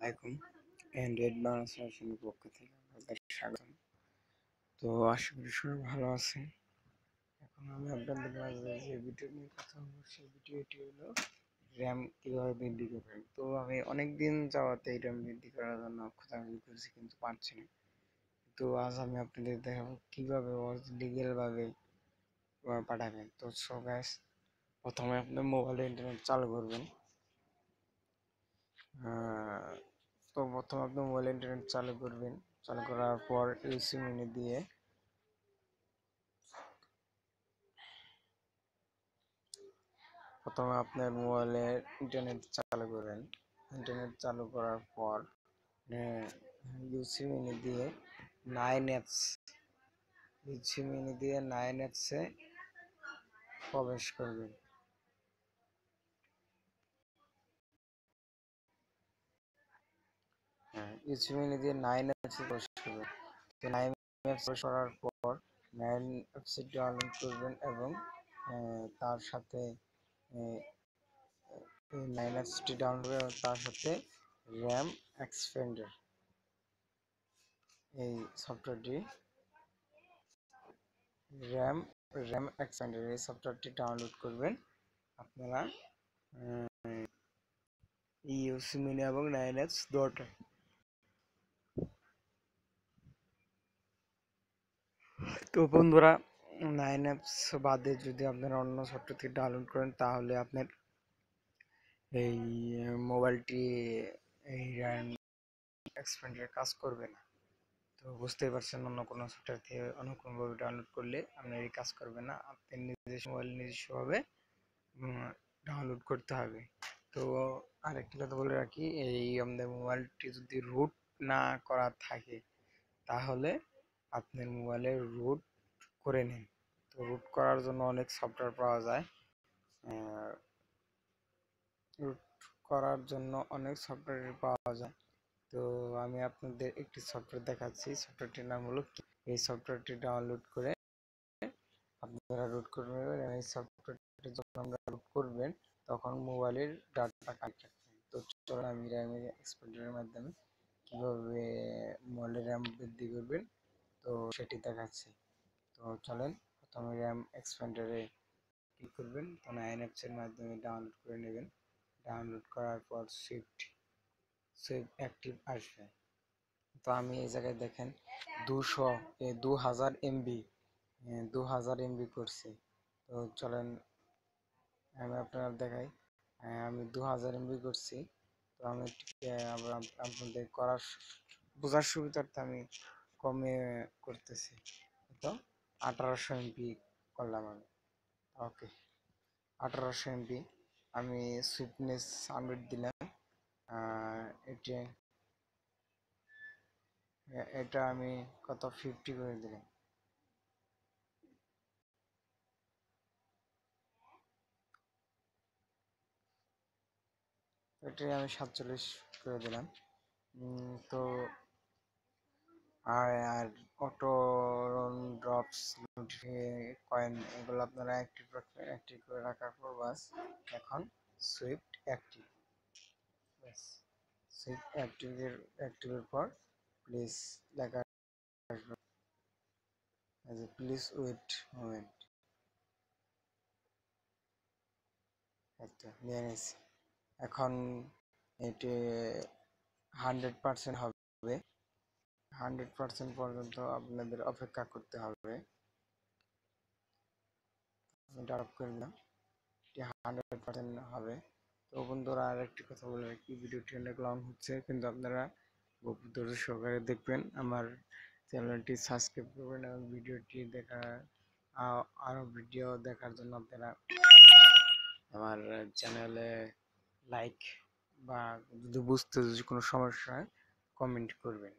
আলাইকুম অ্যান্ড্রয়েড বাংলা সলিউশনের পক্ষ থেকে আপনাদের স্বাগতম। তো আশা করি সবাই ভালো আছেন। এখন আমি আপনাদের মাঝে যে ভিডিও নিয়ে কথা বলবো সেই ভিডিওটি হলো র্যাম কীভাবে বৃদ্ধি করবেন। তো আমি অনেক দিন যাওয়াতে এই র্যাম বৃদ্ধি করার জন্য খোঁজাখুঁজি করছি কিন্তু পারছি না। তো আজ আমি আপনাদের দেখাবো কীভাবে লিগ্যালভাবে পাঠাবেন। তো সো গাইস, প্রথমে আপনার মোবাইলে ইন্টারনেট চালু করবেন। তো প্রথমে আপনি মোবাইল ইন্টারনেট চালু করবেন। চালু করার পর ইউসি মেনু দিয়ে প্রথমে আপনার মোবাইলের ইন্টারনেট চালু করবেন। ইন্টারনেট চালু করার পর ইউসি মেনু দিয়ে 9H ইউসি মেনু দিয়ে 9H-এ প্রবেশ করবেন। ইউসি মেনু দিয়ে 9H-এ প্রবেশ করবেন। তো 9H প্রবেশ করার পর 9H ডাউনলোড করবেন এবং তার সাথে 9H ডাউনলোড এবং তার সাথে র্যাম এক্সপেন্ডার এই সফটওয়্যারটি র্যাম এক্সপেন্ডার এই সফটওয়্যারটি ডাউনলোড করবেন আপনারা ইউসি মেনু এবং 9H দরকার। তো বন্ধুরা, 9H বাদে যদি আপনারা অন্য সফটওয়্যারটি ডাউনলোড করেন তাহলে আপনার এই মোবাইলটি এই র্যাম এক্সপেন্ডার কাজ করবে না। তো বুঝতেই পারছেন, অন্য কোনো সফটওয়্যার থেকে অন্য কোনোভাবে ডাউনলোড করলে আপনার এই কাজ করবে না। আপনার নিজস্ব মোবাইল নিজস্বভাবে ডাউনলোড করতে হবে। তো আরেকটি কথা বলে রাখি, এই আমাদের মোবাইলটি যদি রুট না করা থাকে তাহলে আপনার মোবাইলে রুট করে নিন। তো রুট করার জন্য অনেক সফটওয়্যার পাওয়া যায়। রুট করার জন্য অনেক সফটওয়্যার পাওয়া যায়। তো আমি আপনাদের একটি সফটওয়্যার দেখাচ্ছি। সফটওয়্যারটির নাম হলো এই সফটওয়্যারটি ডাউনলোড করে আপনারা রুট করবেন। এই সফটওয়্যারটি যখন আপনারা রুট করবেন তখন মোবাইলের ডাটা কানেক্ট রাখবেন। তো চলুন আমি র্যাম এক্সপেন্ডারের মাধ্যমে কীভাবে মোবাইলের র্যাম বৃদ্ধি করবেন তো সেটি দেখাচ্ছি। তো চলেন, প্রথমে র্যাম এক্সপেন্ডারে ক্লিক করবেন। তো 9H এর মাধ্যমে ডাউনলোড করে নেবেন। ডাউনলোড করার পর সুইফট অ্যাক্টিভ আসবে। তো আমি এই জায়গায় দেখেন 2000 MB 2000 MB করছি। তো চলেন আমি আপনার দেখাই। আমি 2000 MB করছি। তো আমি আবার আপনাদের করার বোঝার সুবিধার্থে আমি কমে করতেছি। তো 1800 MB করলাম আমি। ওকে, 1800 MB আমি সুইটনেস 100 দিলাম। এটা আমি কত 50 করে দিলাম। এটাই আমি 47 করে দিলাম। তো আর অটো ড্রপস কয়েন এগুলো আপনারা অ্যাক্টিভ রাখবেন। অ্যাক্টিভ করে রাখার পর বাস এখন সুইফট অ্যাক্টিভ। সুইফট অ্যাক্টিভের পর প্লিজ লেখা আসবে, প্লিজ ওয়েট মোমেন্ট। নিয়ে নিয়েছি। এখন এটি 100% হবে। 100% পর্যন্ত আপনাদের অপেক্ষা করতে হবে। আমি ডাউনলোড করে নিলাম, এটি 100% হবে। তো বন্ধুরা, আর একটি কথা বলে রাখি, ভিডিওটি অনেক লং হচ্ছে কিন্তু আপনারা ধৈর্য সহকারে দেখবেন। আমার চ্যানেলটি সাবস্ক্রাইব করবেন এবং ভিডিওটি আরও ভিডিও দেখার জন্য আপনারা আমার চ্যানেলে লাইক বা যদি বুঝতে যদি কোনো সমস্যা হয় কমেন্ট করবেন।